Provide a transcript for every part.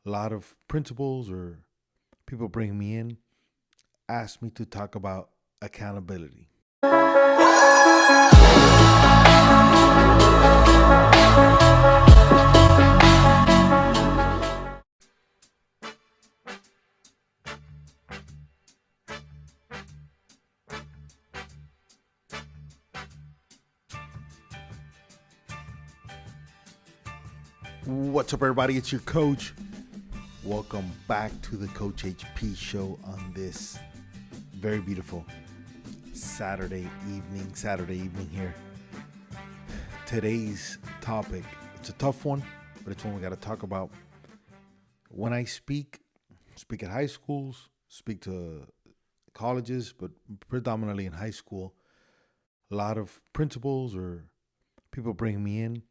A lot of principals or people bring me in, ask me to talk about accountability. What's up, everybody? It's your coach. Welcome back to the Coach HP show on this very beautiful Saturday evening here. Today's topic, it's a tough one, but it's one we got to talk about. When I speak at high schools, speak to colleges, but predominantly in high school, a lot of principals or people bring me in,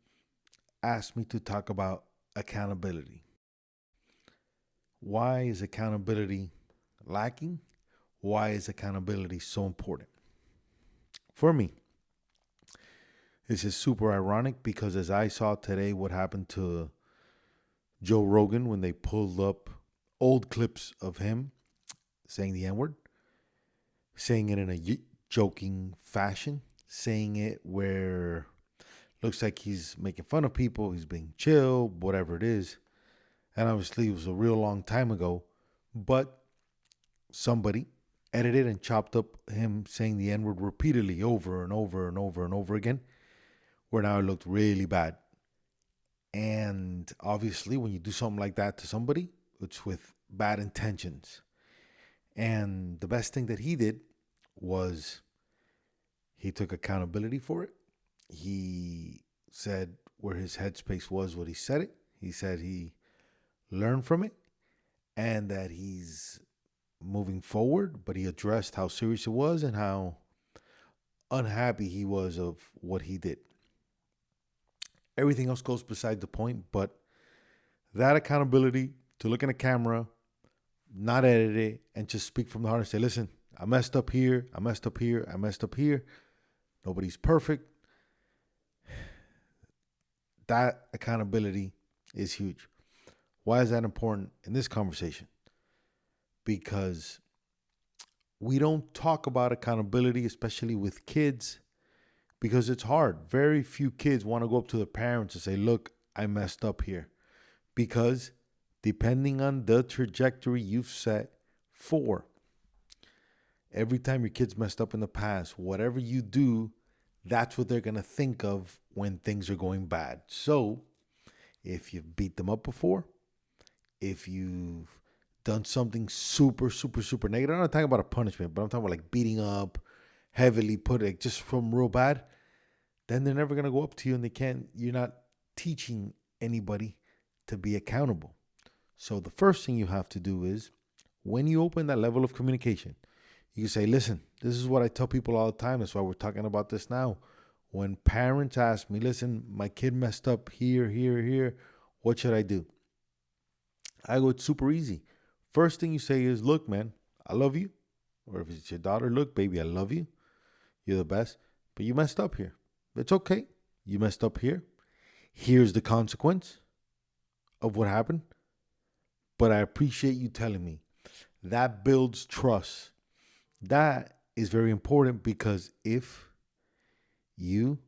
ask me to talk about accountability. Why is accountability lacking? Why is accountability so important? For me, this is super ironic because as I saw today what happened to Joe Rogan when they pulled up old clips of him saying the N-word, saying it in a joking fashion, saying it where looks like he's making fun of people, he's being chill, whatever it is. And obviously it was a real long time ago, but somebody edited and chopped up him saying the N-word repeatedly over and over and over and over again, where now it looked really bad. And obviously when you do something like that to somebody, it's with bad intentions. And the best thing that he did was he took accountability for it. He said where his headspace was what he said it. He said he learned from it and that he's moving forward, but he addressed how serious it was and how unhappy he was of what he did. Everything else goes beside the point, but that accountability to look in a camera, not edit it, and just speak from the heart and say, listen, I messed up here, I messed up here, I messed up here. Nobody's perfect. That accountability is huge. Why is that important in this conversation? Because we don't talk about accountability, especially with kids, because it's hard. Very few kids want to go up to their parents and say, look, I messed up here. Because depending on the trajectory you've set for, every time your kid's messed up in the past, whatever you do, that's what they're going to think of when things are going bad. So if you've beat them up before, if you've done something super, super, super negative, I'm not talking about a punishment, but I'm talking about like beating up, heavily put it just from real bad, then they're never going to go up to you and you're not teaching anybody to be accountable. So the first thing you have to do is when you open that level of communication, you can say, listen, this is what I tell people all the time. That's why we're talking about this now. When parents ask me, listen, my kid messed up here, here, here, what should I do? I go, it's super easy. First thing you say is, look, man, I love you. Or if it's your daughter, look, baby, I love you. You're the best. But you messed up here. It's okay. You messed up here. Here's the consequence of what happened. But I appreciate you telling me. That builds trust. That is very important because if you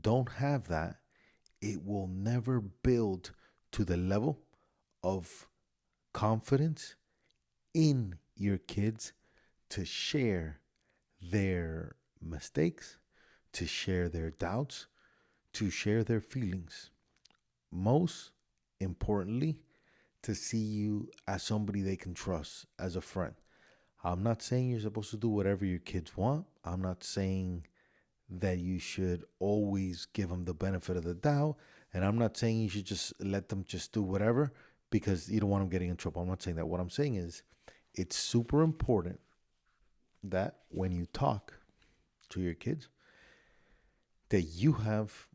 don't have that, it will never build to the level of confidence in your kids to share their mistakes, to share their doubts, to share their feelings. Most importantly, to see you as somebody they can trust, as a friend. I'm not saying you're supposed to do whatever your kids want. I'm not saying that you should always give them the benefit of the doubt. And I'm not saying you should just let them just do whatever because you don't want them getting in trouble. I'm not saying that. What I'm saying is it's super important that when you talk to your kids, that you have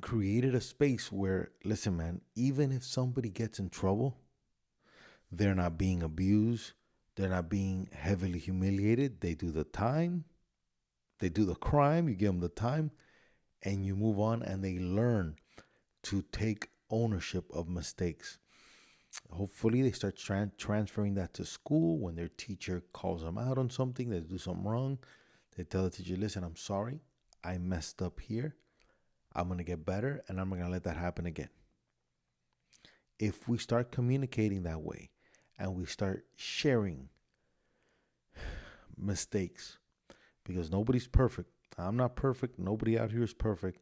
created a space where, listen, man, even if somebody gets in trouble, they're not being abused. They're not being heavily humiliated. They do the time. They do the crime. You give them the time and you move on and they learn to take ownership of mistakes. Hopefully, they start transferring that to school. When their teacher calls them out on something, they do something wrong, they tell the teacher, listen, I'm sorry. I messed up here. I'm going to get better, and I'm not going to let that happen again. If we start communicating that way and we start sharing mistakes, because nobody's perfect. I'm not perfect. Nobody out here is perfect.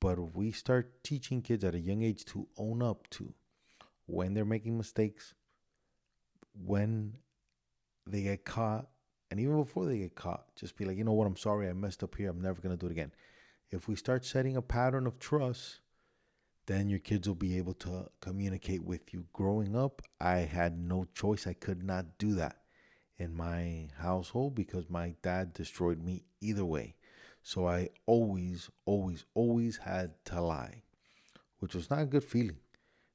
But if we start teaching kids at a young age to own up to when they're making mistakes, when they get caught, and even before they get caught, just be like, you know what, I'm sorry, I messed up here. I'm never going to do it again. If we start setting a pattern of trust, then your kids will be able to communicate with you. Growing up, I had no choice. I could not do that in my household because my dad destroyed me either way. So I always, always, always had to lie, which was not a good feeling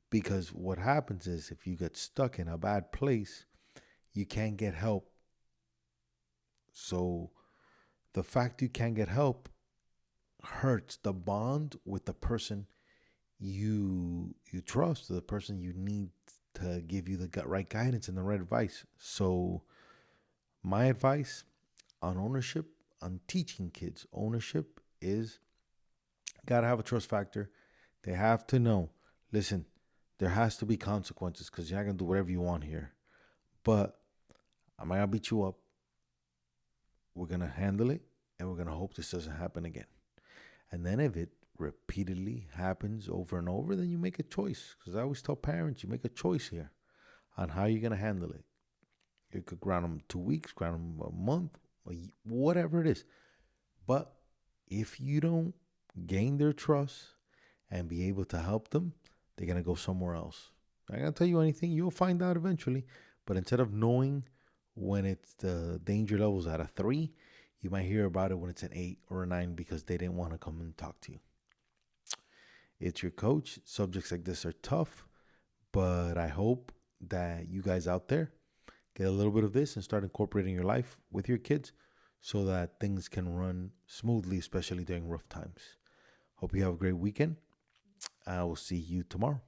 because what happens is if you get stuck in a bad place, you can't get help. So the fact you can't get help hurts the bond with the person you trust, the person you need to give you the right guidance and the right advice. So my advice on ownership, on teaching kids ownership is gotta have a trust factor. They have to know, listen, there has to be consequences because you're not gonna do whatever you want here. But I'm not gonna beat you up. We're gonna handle it and we're gonna hope this doesn't happen again. And then if it repeatedly happens over and over, then you make a choice. Because I always tell parents, you make a choice here on how you're going to handle it. You could ground them 2 weeks, ground them a month, whatever it is. But if you don't gain their trust and be able to help them, they're going to go somewhere else. I'm not going to tell you anything. You'll find out eventually. But instead of knowing when it's the danger levels at a 3, you might hear about it when it's an 8 or a 9 because they didn't want to come and talk to you. It's your coach. Subjects like this are tough, but I hope that you guys out there get a little bit of this and start incorporating your life with your kids so that things can run smoothly, especially during rough times. Hope you have a great weekend. I will see you tomorrow.